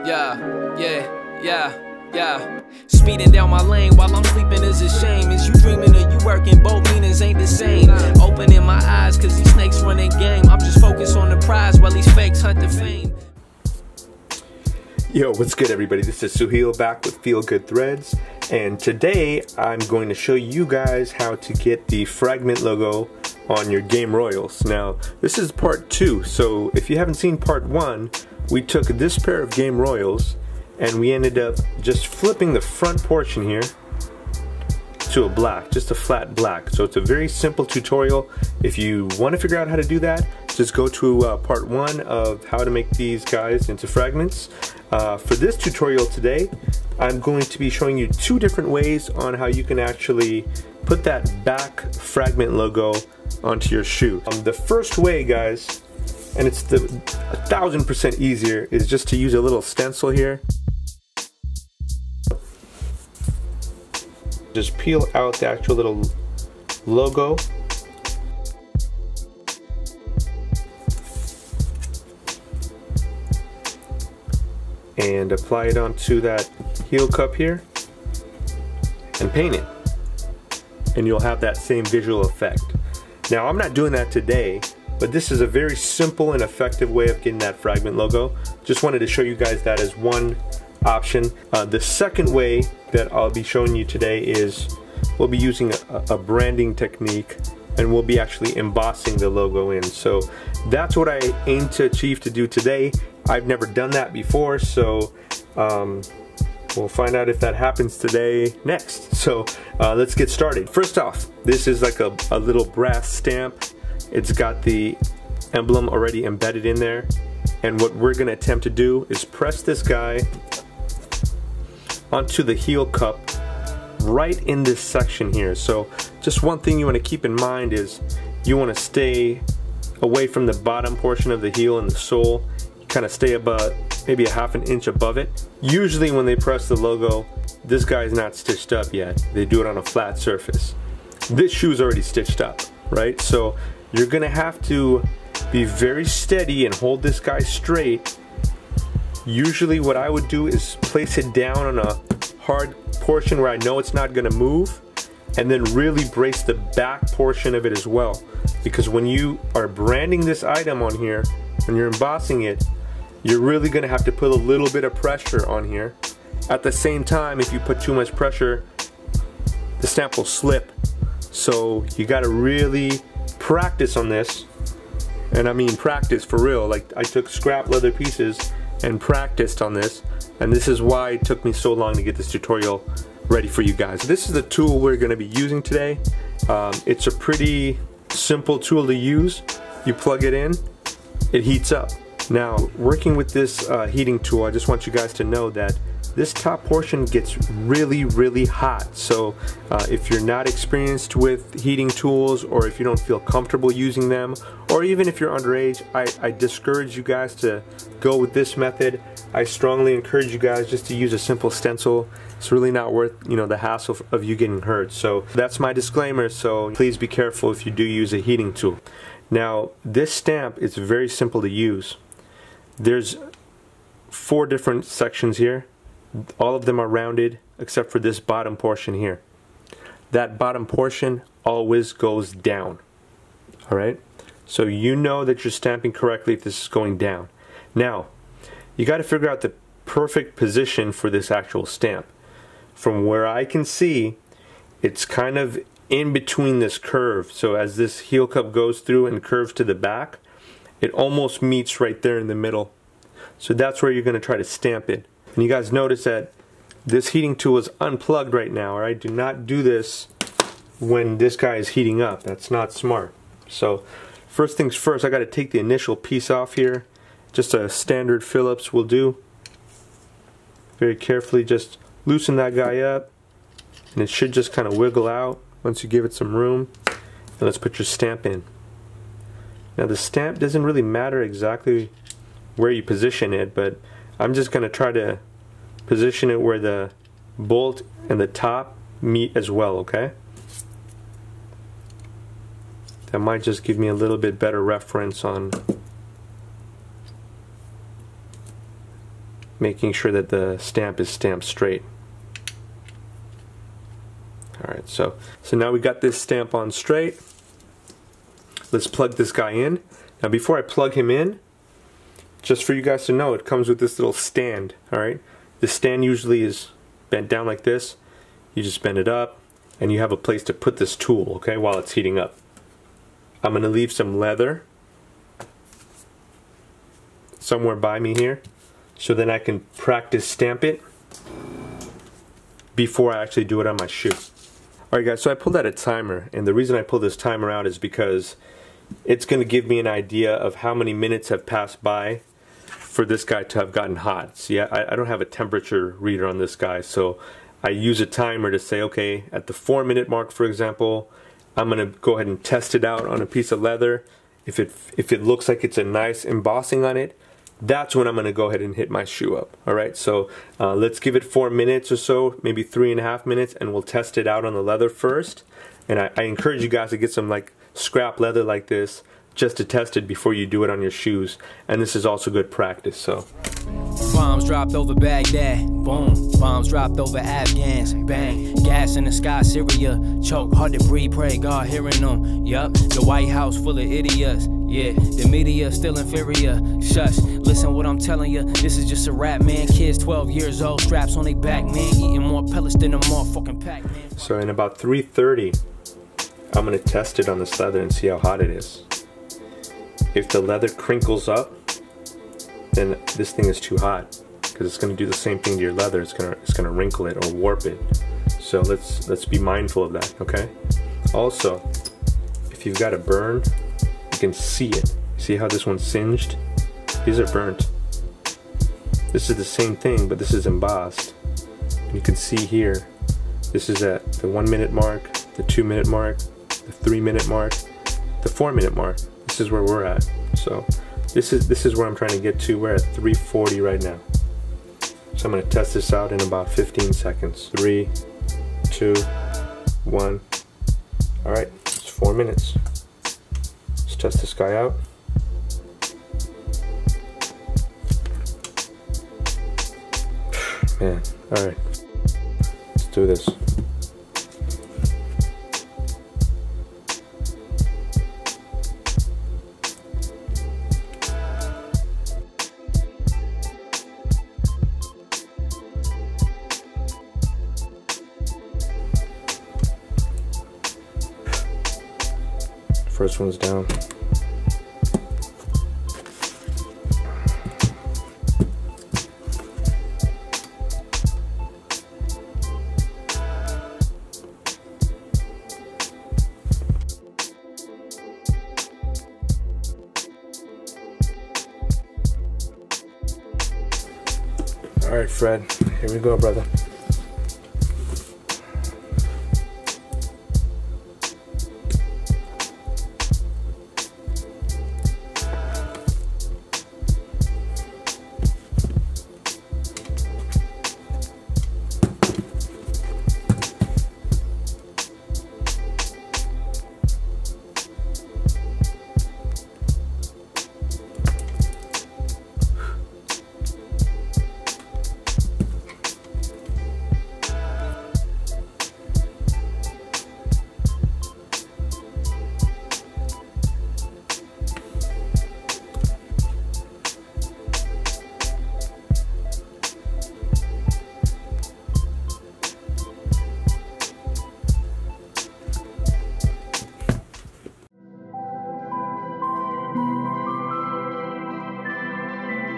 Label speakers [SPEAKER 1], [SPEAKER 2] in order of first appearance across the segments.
[SPEAKER 1] Yeah. Speeding down my lane while I'm sleeping is a shame. Is you dreaming or you working? Both meanings ain't the same. Opening my eyes cause these snakes running game. I'm just focused on the prize while these fakes hunt the fame.
[SPEAKER 2] Yo, what's good everybody? This is Suhail back with Feelgood Threads, and today I'm going to show you guys how to get the Fragment logo on your game royals. Now, this is part 2, so if you haven't seen part 1, we took this pair of game royals and we ended up just flipping the front portion here to a black, just a flat black. So it's a very simple tutorial. If you want to figure out how to do that, just go to part 1 of how to make these guys into fragments. For this tutorial today, I'm going to be showing you 2 different ways on how you can actually put that back fragment logo onto your shoe. The first way, guys, and it's 1000% easier, is just to use a little stencil here. Just peel out the actual little logo. And apply it onto that heel cup here and paint it, and you'll have that same visual effect. Now, I'm not doing that today, but this is a very simple and effective way of getting that fragment logo. Just wanted to show you guys that as one option. The second way that I'll be showing you today is we'll be using a branding technique, and we'll be actually embossing the logo in. So that's what I aim to achieve to do today. I've never done that before, so we'll find out if that happens today next. So let's get started. First off, this is like a little brass stamp. It's got the emblem already embedded in there, and what we're gonna attempt to do is press this guy onto the heel cup right in this section here. So just one thing you want to keep in mind is you want to stay away from the bottom portion of the heel and the sole. You kind of stay about maybe a ½ an inch above it. Usually when they press the logo, this guy's not stitched up yet. They do it on a flat surface. This shoe's already stitched up, right? So you're gonna have to be very steady and hold this guy straight. Usually what I would do is place it down on a hard portion where I know it's not going to move, and then really brace the back portion of it as well, because when you are branding this item on here, when you're embossing it, you're really going to have to put a little bit of pressure on here. At the same time, if you put too much pressure, the stamp will slip. So you got to really practice on this, and I mean practice for real. Like, I took scrap leather pieces and practiced on this, and this is why it took me so long to get this tutorial ready for you guys. This is the tool we're going to be using today. It's a pretty simple tool to use. You plug it in, it heats up. Now, working with this heating tool, I just want you guys to know that this top portion gets really hot. So if you're not experienced with heating tools, or if you don't feel comfortable using them, or even if you're underage, I discourage you guys to go with this method. I strongly encourage you guys just to use a simple stencil. It's really not worth, the hassle of you getting hurt. So that's my disclaimer, so please be careful if you do use a heating tool. Now, this stamp is very simple to use. There's 4 different sections here. All of them are rounded except for this bottom portion here. That bottom portion always goes down. Alright? So you know that you're stamping correctly if this is going down. Now, you got to figure out the perfect position for this actual stamp. From where I can see, it's kind of in between this curve. So as this heel cup goes through and curves to the back, it almost meets right there in the middle. So that's where you're going to try to stamp it. And you guys notice that this heating tool is unplugged right now, alright? Do not do this when this guy is heating up. That's not smart. So first things first, I got to take the initial piece off here. Just a standard Phillips will do. Very carefully just loosen that guy up, and it should just kind of wiggle out once you give it some room. And let's put your stamp in. Now, the stamp doesn't really matter exactly where you position it, but I'm just going to try to position it where the bolt and the top meet as well, okay? That might just give me a little bit better reference on making sure that the stamp is stamped straight. Alright, so now we got this stamp on straight. Let's plug this guy in. Now before I plug him in, just for you guys to know, it comes with this little stand. Alright, the stand usually is bent down like this. You just bend it up and you have a place to put this tool, okay, while it's heating up. I'm going to leave some leather somewhere by me here, so then I can practice stamp it before I actually do it on my shoe. Alright guys, so I pulled out a timer, and the reason I pulled this timer out is because it's going to give me an idea of how many minutes have passed by for this guy to have gotten hot. See, I don't have a temperature reader on this guy, so I use a timer to say, okay, at the 4-minute mark, for example, I'm going to go ahead and test it out on a piece of leather. If it looks like it's a nice embossing on it, that's when I'm going to go ahead and hit my shoe up. Alright, so let's give it 4 minutes or so, maybe 3.5 minutes, and we'll test it out on the leather first. And I encourage you guys to get some like scrap leather like this just to test it before you do it on your shoes. And this is also good practice. So
[SPEAKER 1] bombs dropped over Baghdad, boom. Bombs dropped over Afghans, bang. Gas in the sky, Syria, choke, hard to breathe, pray God hearing them. Yup, the White House full of idiots. Yeah, the media still inferior. Shush, listen what I'm telling you. This is just a rap, man. Kids 12 years old, straps on their back, man. Eating more pellets than a motherfucking pack, man.
[SPEAKER 2] So in about 3:30, I'm gonna test it on this leather and see how hot it is. If the leather crinkles up, then this thing is too hot, because it's going to do the same thing to your leather. It's gonna wrinkle it or warp it. So let's be mindful of that, okay? Also, if you've got a burn, you can see it. See how this one's singed? These are burnt. This is the same thing, but this is embossed. And you can see here, this is at the 1-minute mark, the 2-minute mark, the 3-minute mark, the 4-minute mark. This is where we're at. So this is where I'm trying to get to. We're at 3:40 right now. So I'm going to test this out in about 15 seconds. 3, 2, 1. Alright, it's 4 minutes. Let's test this guy out. Man, alright. Let's do this. First one's down. All right, Fred, here we go, brother.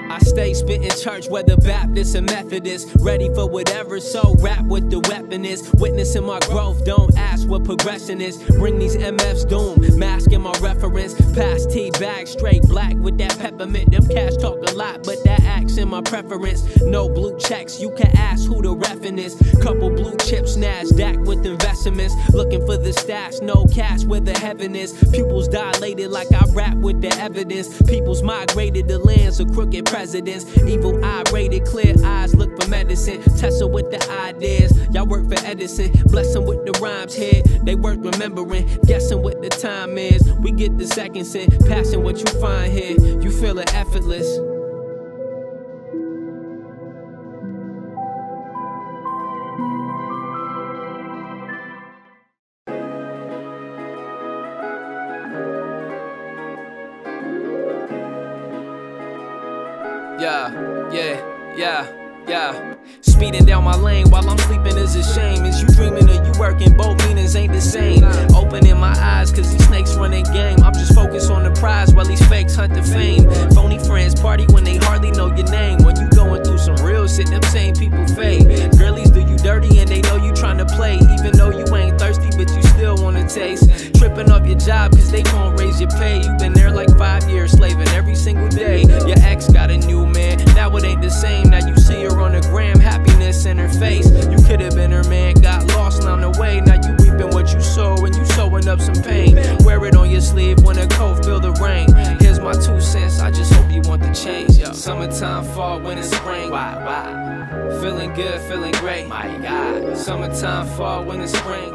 [SPEAKER 1] I stay spitting church, whether Baptist or Methodist, ready for whatever, so rap what the weapon is. Witnessing my growth, don't ask what progression is. Bring these MFs doom, masking my reference. Pass T bag, straight black with that peppermint. Them cash talk a lot, but that action my preference. No blue checks, you can ask who the reffin' is. Couple blue chips, NASDAQ with investments. Looking for the stash, no cash where the heaven is. Pupils dilated like I rap with the evidence. People's migrated the lands of crooked presidents. Evil eye rated, clear eyes look for medicine. Tesla with the ideas, y'all work for Edison. Blessing with the rhymes here, they worth remembering. Guessing what the time is, we get the seconds in. Passing what you find here, you feel it effortless. Yeah. Speeding down my lane while I'm sleeping is a shame. Is you dreaming or you working? Both meanings ain't the same. Opening my eyes cause these snakes running game. I'm just focused on the prize while these fakes hunt the fame. Phony friends party when they hardly know your name. When you going through some real shit, them same people fade. Girlies do you dirty and they know you trying to play. Even though you ain't thirsty but you still wanna taste. Tripping up your job cause they won't raise your pay. You been there like 5 years slaving every single day. Your ex got a new man, now it ain't the same. Now you see her on the gram, happiness in her face. You could've been her man, got lost on the way. Now you reaping what you sow and you sewing up some pain. Wear it on your sleeve when a cold feel the rain. Here's my 2 cents, I just hope you want the change. Summertime, fall, winter, spring. Why? Feeling good, feeling great. My God. Summertime, fall, winter, spring.